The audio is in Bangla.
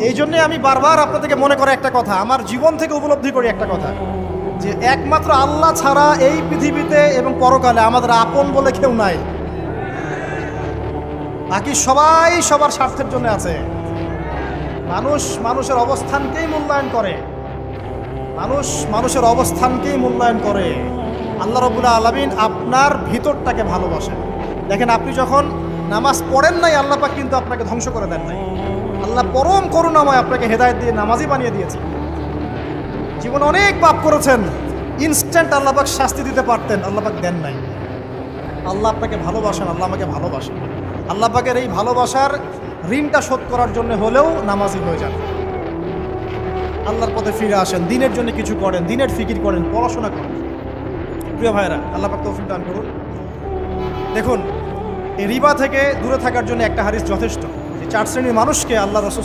এই জন্যে আমি বারবার আপনাদেরকে মনে করে একটা কথা, আমার জীবন থেকে উপলব্ধি করি একটা কথা, যে একমাত্র আল্লাহ ছাড়া এই পৃথিবীতে এবং পরকালে আমাদের আপন বলে কেউ নাই। বাকি সবাই সবার স্বার্থের জন্য আছে। মানুষ মানুষের অবস্থানকেই মূল্যায়ন করে, মানুষ মানুষের অবস্থানকেই মূল্যায়ন করে। আল্লাহ রাব্বুল আলামিন আপনার ভিতরটাকে ভালোবাসেন। দেখেন, আপনি যখন নামাজ পড়েন নাই, আল্লাহ পাক কিন্তু আপনাকে ধ্বংস করে দেন নাই। আল্লাহ পরম করুণাময় আপনাকে হেদায়েত দিয়ে নামাজি বানিয়ে দিয়েছে। জীবনে অনেক পাপ করেছেন, ইনস্ট্যান্ট আল্লাহ পাক শাস্তি দিতে পারতেন, আল্লাহ পাক দেন নাই। আল্লাহ আপনাকে ভালোবাসেন, আল্লাহ আমাকে ভালোবাসেন। আল্লাহ পাকের এই ভালোবাসার ঋণটা শোধ করার জন্য হলেও নামাজি হয়ে যান, আল্লাহর পথে ফিরে আসেন, দিনের জন্য কিছু করেন, দিনের ফিকির করেন, পড়াশোনা করেন। প্রিয় ভাইরা, আল্লাহ পাক তৌফিক দান করুন। দেখুন, এই রিবা থেকে দূরে থাকার জন্য একটা হাদিস যথেষ্ট। যে 4 শ্রেণীর মানুষকে আল্লাহ রাসূল